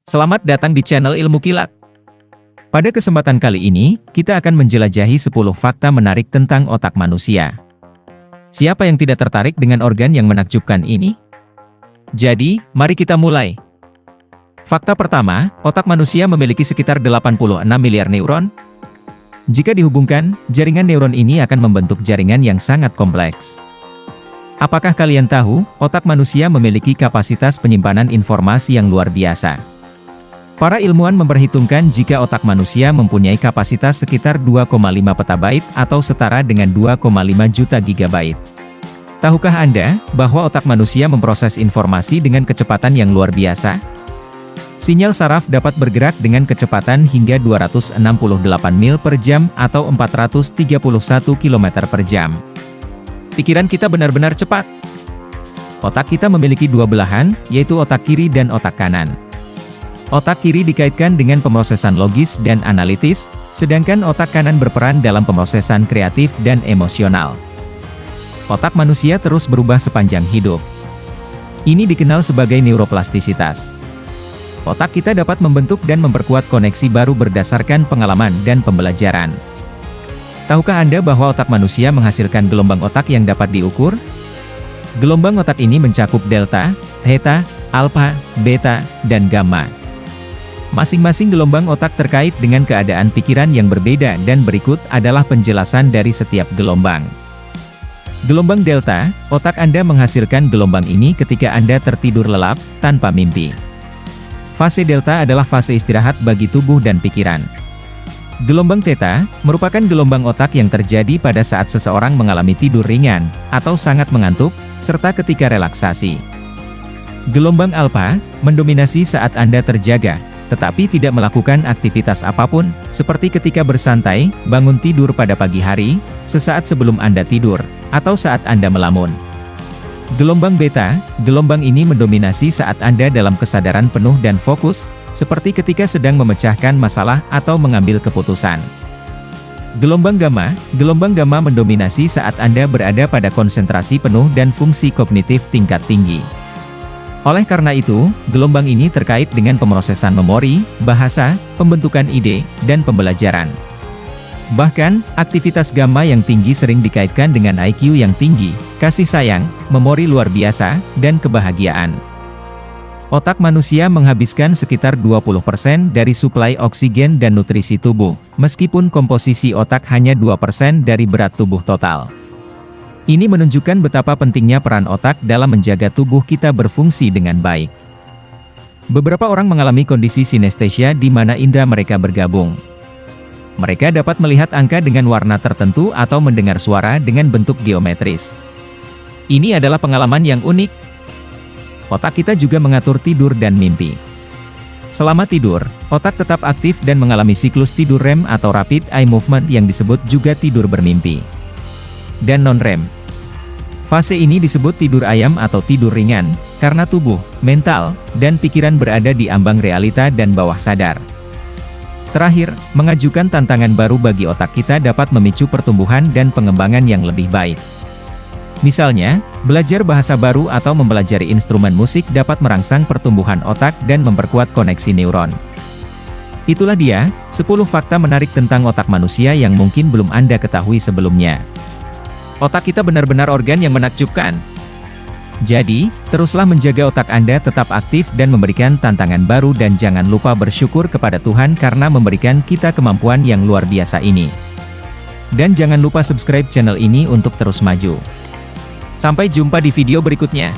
Selamat datang di channel Ilmu Kilat. Pada kesempatan kali ini, kita akan menjelajahi 10 fakta menarik tentang otak manusia. Siapa yang tidak tertarik dengan organ yang menakjubkan ini? Jadi, mari kita mulai. Fakta pertama, otak manusia memiliki sekitar 86 miliar neuron. Jika dihubungkan, jaringan neuron ini akan membentuk jaringan yang sangat kompleks. Apakah kalian tahu, otak manusia memiliki kapasitas penyimpanan informasi yang luar biasa? Para ilmuwan memperhitungkan jika otak manusia mempunyai kapasitas sekitar 2,5 petabyte atau setara dengan 2,5 juta gigabyte. Tahukah Anda bahwa otak manusia memproses informasi dengan kecepatan yang luar biasa? Sinyal saraf dapat bergerak dengan kecepatan hingga 268 mil per jam atau 431 km per jam. Pikiran kita benar-benar cepat. Otak kita memiliki dua belahan, yaitu otak kiri dan otak kanan. Otak kiri dikaitkan dengan pemrosesan logis dan analitis, sedangkan otak kanan berperan dalam pemrosesan kreatif dan emosional. Otak manusia terus berubah sepanjang hidup. Ini dikenal sebagai neuroplastisitas. Otak kita dapat membentuk dan memperkuat koneksi baru berdasarkan pengalaman dan pembelajaran. Tahukah Anda bahwa otak manusia menghasilkan gelombang otak yang dapat diukur? Gelombang otak ini mencakup delta, theta, alpha, beta, dan gamma. Masing-masing gelombang otak terkait dengan keadaan pikiran yang berbeda dan berikut adalah penjelasan dari setiap gelombang. Gelombang delta, otak Anda menghasilkan gelombang ini ketika Anda tertidur lelap, tanpa mimpi. Fase delta adalah fase istirahat bagi tubuh dan pikiran. Gelombang theta, merupakan gelombang otak yang terjadi pada saat seseorang mengalami tidur ringan, atau sangat mengantuk, serta ketika relaksasi. Gelombang alpha, mendominasi saat Anda terjaga, tetapi tidak melakukan aktivitas apapun, seperti ketika bersantai, bangun tidur pada pagi hari, sesaat sebelum Anda tidur, atau saat Anda melamun. Gelombang beta, gelombang ini mendominasi saat Anda dalam kesadaran penuh dan fokus, seperti ketika sedang memecahkan masalah atau mengambil keputusan. Gelombang gamma mendominasi saat Anda berada pada konsentrasi penuh dan fungsi kognitif tingkat tinggi. Oleh karena itu, gelombang ini terkait dengan pemrosesan memori, bahasa, pembentukan ide, dan pembelajaran. Bahkan, aktivitas gamma yang tinggi sering dikaitkan dengan IQ yang tinggi, kasih sayang, memori luar biasa, dan kebahagiaan. Otak manusia menghabiskan sekitar 20% dari suplai oksigen dan nutrisi tubuh, meskipun komposisi otak hanya 2% dari berat tubuh total. Ini menunjukkan betapa pentingnya peran otak dalam menjaga tubuh kita berfungsi dengan baik. Beberapa orang mengalami kondisi sinestesia di mana indera mereka bergabung. Mereka dapat melihat angka dengan warna tertentu atau mendengar suara dengan bentuk geometris. Ini adalah pengalaman yang unik. Otak kita juga mengatur tidur dan mimpi. Selama tidur, otak tetap aktif dan mengalami siklus tidur REM atau Rapid Eye Movement yang disebut juga tidur bermimpi. Dan non-REM. Fase ini disebut tidur ayam atau tidur ringan, karena tubuh, mental, dan pikiran berada di ambang realita dan bawah sadar. Terakhir, mengajukan tantangan baru bagi otak kita dapat memicu pertumbuhan dan pengembangan yang lebih baik. Misalnya, belajar bahasa baru atau mempelajari instrumen musik dapat merangsang pertumbuhan otak dan memperkuat koneksi neuron. Itulah dia, 10 fakta menarik tentang otak manusia yang mungkin belum Anda ketahui sebelumnya. Otak kita benar-benar organ yang menakjubkan. Jadi, teruslah menjaga otak Anda tetap aktif dan memberikan tantangan baru dan jangan lupa bersyukur kepada Tuhan karena memberikan kita kemampuan yang luar biasa ini. Dan jangan lupa subscribe channel ini untuk terus maju. Sampai jumpa di video berikutnya.